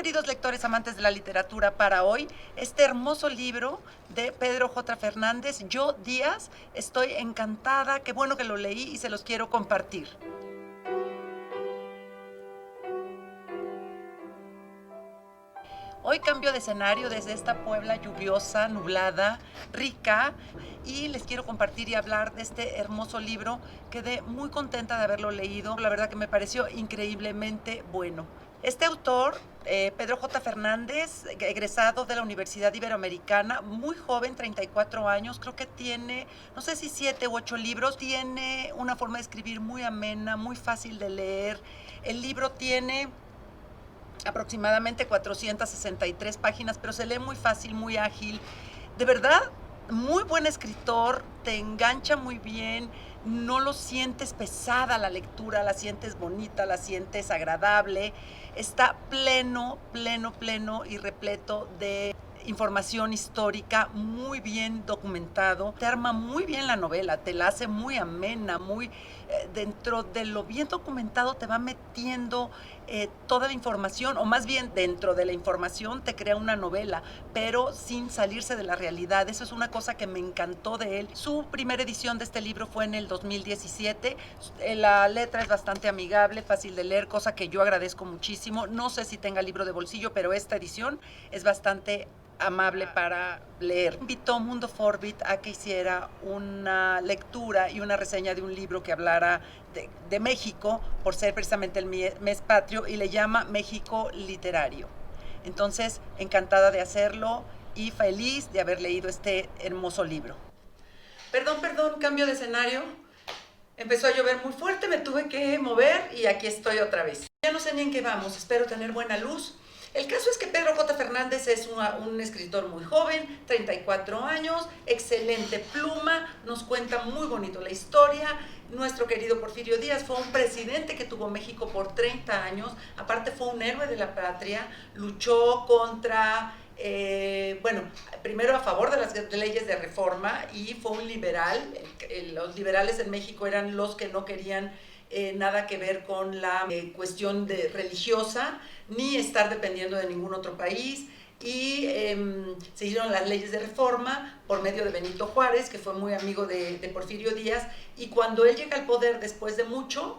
queridos lectores amantes de la literatura, para hoy este hermoso libro de Pedro J. Fernández, Yo Díaz. Estoy encantada, qué bueno que lo leí y se los quiero compartir. Hoy cambio de escenario desde esta Puebla lluviosa, nublada, rica, y les quiero compartir y hablar de este hermoso libro. Quedé muy contenta de haberlo leído, la verdad que me pareció increíblemente bueno. Este autor, Pedro J. Fernández, egresado de la Universidad Iberoamericana, muy joven, 34 años, creo que tiene, no sé si 7 u 8 libros, tiene una forma de escribir muy amena, muy fácil de leer. El libro tiene aproximadamente 463 páginas, pero se lee muy fácil, muy ágil. De verdad, muy buen escritor, te engancha muy bien, no lo sientes pesada la lectura, la sientes bonita, la sientes agradable. Está pleno, pleno, pleno y repleto de información histórica, muy bien documentado. Te arma muy bien la novela, te la hace muy amena, muy dentro de lo bien documentado te va metiendo toda la información, o más bien dentro de la información te crea una novela, pero sin salirse de la realidad. Eso es una cosa que me encantó de él. Su primera edición de este libro fue en el 2017. La letra es bastante amigable, fácil de leer, cosa que yo agradezco muchísimo. No sé si tenga libro de bolsillo, pero esta edición es bastante amable para leer. Invitó Mundo Forbit a que hiciera una lectura y una reseña de un libro que hablara de México, por ser precisamente el mes patrio, y le llama México Literario. Entonces, encantada de hacerlo y feliz de haber leído este hermoso libro. Perdón, cambio de escenario. Empezó a llover muy fuerte, me tuve que mover y aquí estoy otra vez. Ya no sé ni en qué vamos, espero tener buena luz. El caso es que Pedro J. Fernández es un escritor muy joven, 34 años, excelente pluma, nos cuenta muy bonito la historia. Nuestro querido Porfirio Díaz fue un presidente que tuvo México por 30 años, aparte fue un héroe de la patria, luchó contra... primero a favor de las leyes de reforma y fue un liberal. Los liberales en México eran los que no querían nada que ver con la cuestión religiosa, ni estar dependiendo de ningún otro país. Y se hicieron las leyes de reforma por medio de Benito Juárez, que fue muy amigo de Porfirio Díaz, y cuando él llega al poder después de mucho,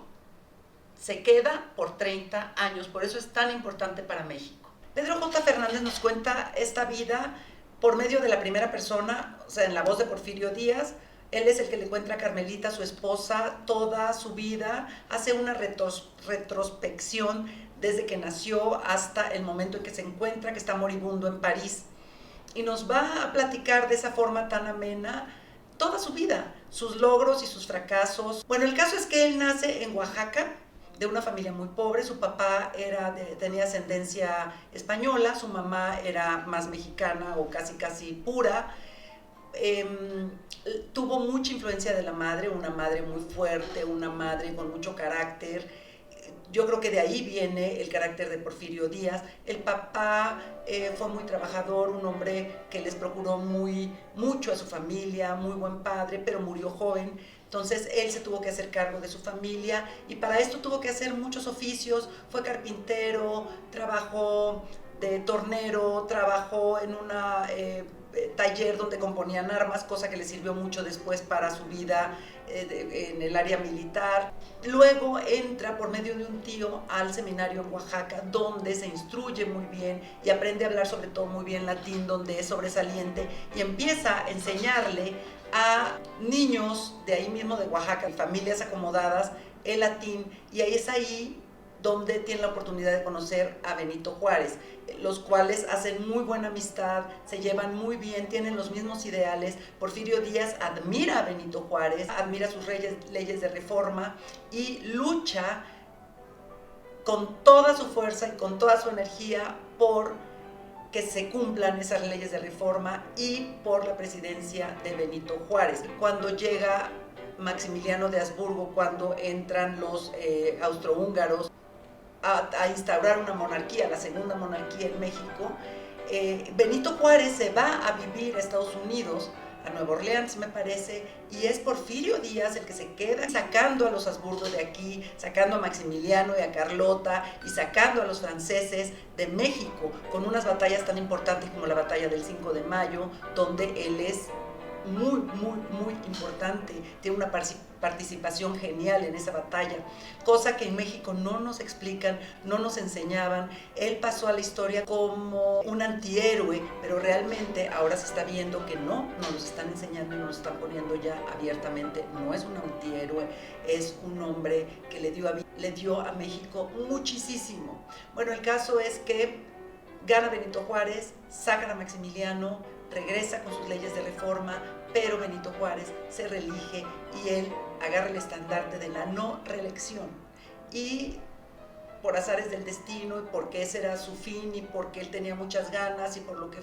se queda por 30 años, por eso es tan importante para México. Pedro J. Fernández nos cuenta esta vida por medio de la primera persona, o sea, en la voz de Porfirio Díaz. Él es el que le cuenta a Carmelita, su esposa, toda su vida, hace una retrospección desde que nació hasta el momento en que se encuentra, que está moribundo en París. Y nos va a platicar de esa forma tan amena toda su vida, sus logros y sus fracasos. Bueno, el caso es que él nace en Oaxaca, de una familia muy pobre. Su papá tenía ascendencia española, su mamá era más mexicana o casi pura. Tuvo mucha influencia de la madre, una madre muy fuerte, una madre con mucho carácter. Yo creo que de ahí viene el carácter de Porfirio Díaz. El papá fue muy trabajador, un hombre que les procuró mucho a su familia, muy buen padre, pero murió joven. Entonces él se tuvo que hacer cargo de su familia y para esto tuvo que hacer muchos oficios. Fue carpintero, trabajó de tornero, trabajó en una taller donde componían armas, cosa que le sirvió mucho después para su vida en el área militar. Luego entra por medio de un tío al seminario en Oaxaca, donde se instruye muy bien y aprende a hablar sobre todo muy bien latín, donde es sobresaliente, y empieza a enseñarle a niños de ahí mismo de Oaxaca, familias acomodadas, el latín, y ahí es ahí donde tiene la oportunidad de conocer a Benito Juárez, los cuales hacen muy buena amistad, se llevan muy bien, tienen los mismos ideales. Porfirio Díaz admira a Benito Juárez, admira sus leyes de reforma y lucha con toda su fuerza y con toda su energía por que se cumplan esas leyes de reforma y por la presidencia de Benito Juárez. Cuando llega Maximiliano de Habsburgo, cuando entran los austrohúngaros a instaurar una monarquía, la segunda monarquía en México, Benito Juárez se va a vivir a Estados Unidos a Nueva Orleans, me parece, y es Porfirio Díaz el que se queda sacando a los Habsburgo de aquí, sacando a Maximiliano y a Carlota, y sacando a los franceses de México, con unas batallas tan importantes como la batalla del 5 de mayo, donde él es muy importante, tiene una participación genial en esa batalla, cosa que en México no nos explican, no nos enseñaban. Él pasó a la historia como un antihéroe, pero realmente ahora se está viendo que no nos están enseñando y nos están poniendo ya abiertamente. No es un antihéroe, es un hombre que le dio a México muchísimo. Bueno, el caso es que gana Benito Juárez, sacan a Maximiliano, regresa con sus leyes de reforma, pero Benito Juárez se reelige y él agarra el estandarte de la no reelección. Y por azares del destino, y porque ese era su fin, y porque él tenía muchas ganas, y por lo que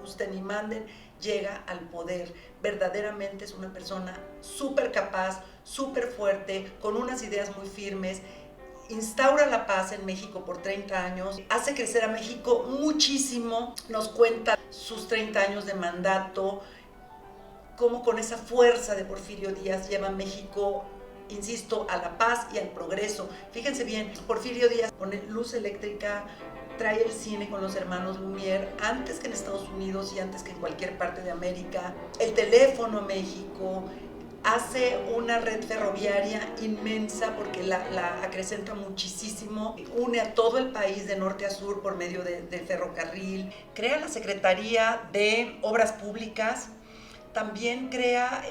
gusten y manden, llega al poder. Verdaderamente es una persona súper capaz, súper fuerte, con unas ideas muy firmes. Instaura la paz en México por 30 años, hace crecer a México muchísimo, nos cuenta sus 30 años de mandato, cómo con esa fuerza de Porfirio Díaz lleva a México, insisto, a la paz y al progreso. Fíjense bien, Porfirio Díaz pone luz eléctrica, trae el cine con los hermanos Lumière, antes que en Estados Unidos y antes que en cualquier parte de América, el teléfono a México, hace una red ferroviaria inmensa porque la acrecenta muchísimo, une a todo el país de norte a sur por medio del ferrocarril, crea la Secretaría de Obras Públicas, también crea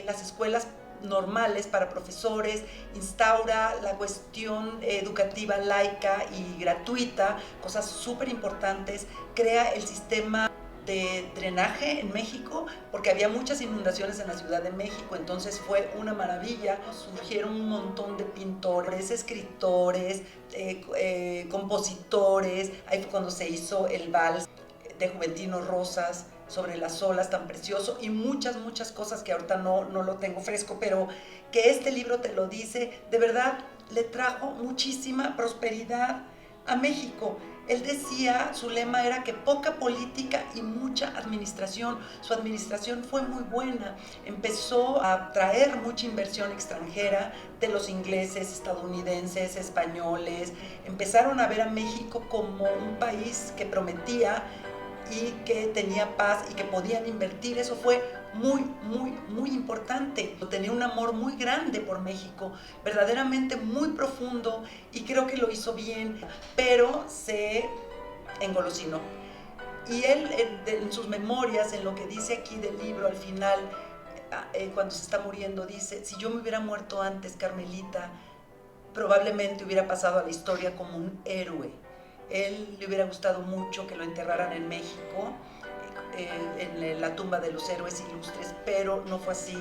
las escuelas normales para profesores, instaura la cuestión educativa laica y gratuita, cosas súper importantes, crea el sistema de drenaje en México, porque había muchas inundaciones en la Ciudad de México, entonces fue una maravilla. Surgieron un montón de pintores, escritores, compositores. Ahí fue cuando se hizo el vals de Juventino Rosas, sobre las olas, tan precioso, y muchas cosas que ahorita no lo tengo fresco, pero que este libro te lo dice. De verdad le trajo muchísima prosperidad a México. Él decía, su lema era que poca política y mucha administración. Su administración fue muy buena, empezó a traer mucha inversión extranjera de los ingleses, estadounidenses, españoles. Empezaron a ver a México como un país que prometía y que tenía paz y que podían invertir. Eso fue muy importante. Tenía un amor muy grande por México, verdaderamente muy profundo, y creo que lo hizo bien, pero se engolosinó. Y él en sus memorias, en lo que dice aquí del libro, al final, cuando se está muriendo, dice: si yo me hubiera muerto antes, Carmelita, probablemente hubiera pasado a la historia como un héroe. Él le hubiera gustado mucho que lo enterraran en México, en la tumba de los héroes ilustres, pero no fue así.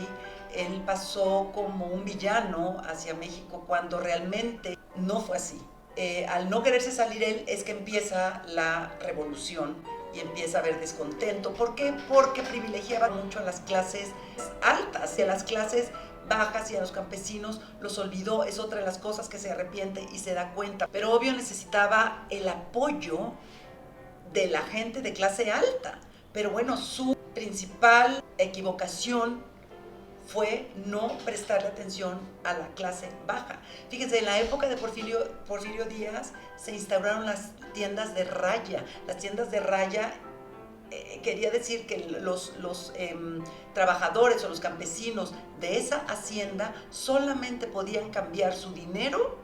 Él pasó como un villano hacia México cuando realmente no fue así. Al no quererse salir él, es que empieza la revolución y empieza a haber descontento. ¿Por qué? Porque privilegiaba mucho a las clases altas y a las clases bajas, y a los campesinos los olvidó. Es otra de las cosas que se arrepiente y se da cuenta. Pero obvio necesitaba el apoyo de la gente de clase alta. Pero bueno, su principal equivocación fue no prestarle atención a la clase baja. Fíjense, en la época de Porfirio Díaz se instauraron las tiendas de raya. Las tiendas de raya quería decir que los trabajadores o los campesinos de esa hacienda solamente podían cambiar su dinero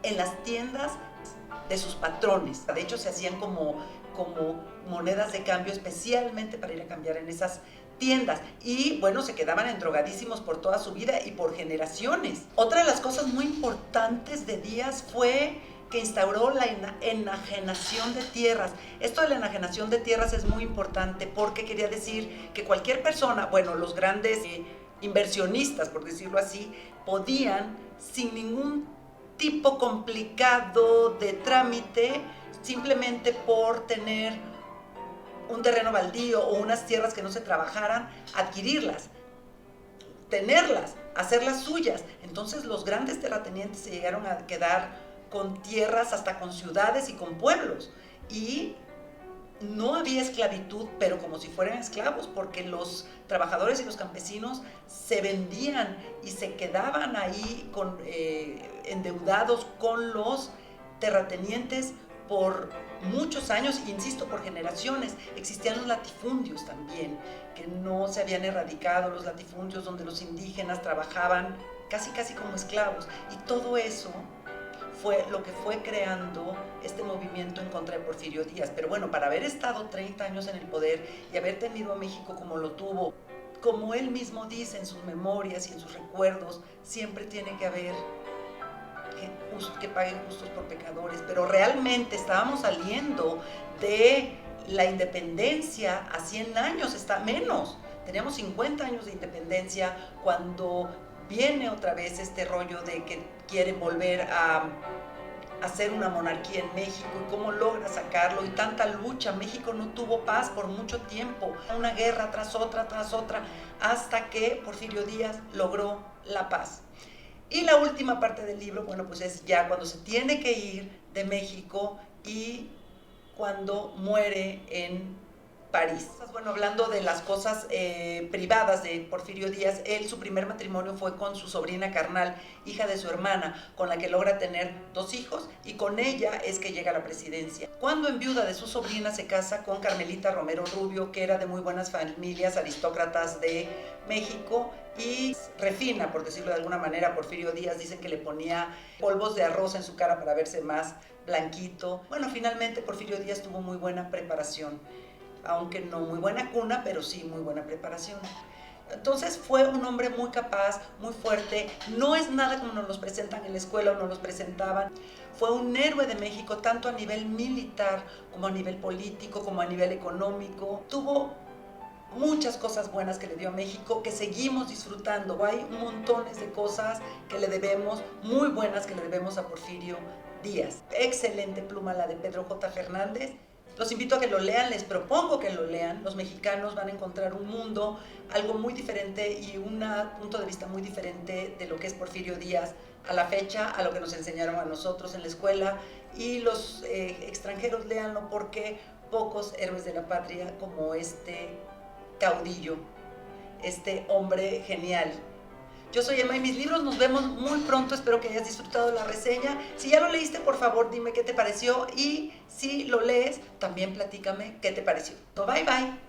en las tiendas de sus patrones. De hecho, se hacían como monedas de cambio especialmente para ir a cambiar en esas tiendas, y bueno, se quedaban endrogadísimos por toda su vida y por generaciones. Otra de las cosas muy importantes de Díaz fue que instauró la enajenación de tierras. Esto de la enajenación de tierras es muy importante porque quería decir que cualquier persona, bueno, los grandes inversionistas, por decirlo así, podían, sin ningún tipo complicado de trámite, simplemente por tener un terreno baldío o unas tierras que no se trabajaran, adquirirlas, tenerlas, hacerlas suyas. Entonces los grandes terratenientes se llegaron a quedar con tierras, hasta con ciudades y con pueblos. Y no había esclavitud, pero como si fueran esclavos, porque los trabajadores y los campesinos se vendían y se quedaban ahí endeudados con los terratenientes por muchos años, insisto, por generaciones. Existían los latifundios también, que no se habían erradicado, los latifundios donde los indígenas trabajaban casi como esclavos. Y todo eso fue lo que fue creando este movimiento en contra de Porfirio Díaz. Pero bueno, para haber estado 30 años en el poder y haber tenido a México como lo tuvo, como él mismo dice en sus memorias y en sus recuerdos, siempre tiene que haber que paguen justos por pecadores. Pero realmente estábamos saliendo de la independencia a 100 años, está menos. Teníamos 50 años de independencia cuando viene otra vez este rollo de que quieren volver a hacer una monarquía en México y cómo logra sacarlo y tanta lucha. México no tuvo paz por mucho tiempo, una guerra tras otra, hasta que Porfirio Díaz logró la paz. Y la última parte del libro, bueno, pues es ya cuando se tiene que ir de México y cuando muere en París. Bueno, hablando de las cosas privadas de Porfirio Díaz, él, su primer matrimonio fue con su sobrina carnal, hija de su hermana, con la que logra tener 2 hijos, y con ella es que llega a la presidencia. Cuando enviuda de su sobrina, se casa con Carmelita Romero Rubio, que era de muy buenas familias aristócratas de México, y refina, por decirlo de alguna manera, a Porfirio Díaz. Dicen que le ponía polvos de arroz en su cara para verse más blanquito. Bueno, finalmente Porfirio Díaz tuvo muy buena preparación, aunque no muy buena cuna, pero sí muy buena preparación. Entonces fue un hombre muy capaz, muy fuerte. No es nada como nos los presentan en la escuela o nos los presentaban. Fue un héroe de México, tanto a nivel militar como a nivel político, como a nivel económico. Tuvo muchas cosas buenas que le dio a México, que seguimos disfrutando. Hay montones de cosas que le debemos, muy buenas que le debemos a Porfirio Díaz. Excelente pluma la de Pedro J. Fernández. Los invito a que lo lean, les propongo que lo lean. Los mexicanos van a encontrar un mundo, algo muy diferente y un punto de vista muy diferente de lo que es Porfirio Díaz a la fecha, a lo que nos enseñaron a nosotros en la escuela. Y los extranjeros léanlo, porque pocos héroes de la patria como este caudillo, este hombre genial. Yo soy Emma y mis libros, nos vemos muy pronto, espero que hayas disfrutado la reseña. Si ya lo leíste, por favor dime qué te pareció, y si lo lees, también platícame qué te pareció. Bye bye.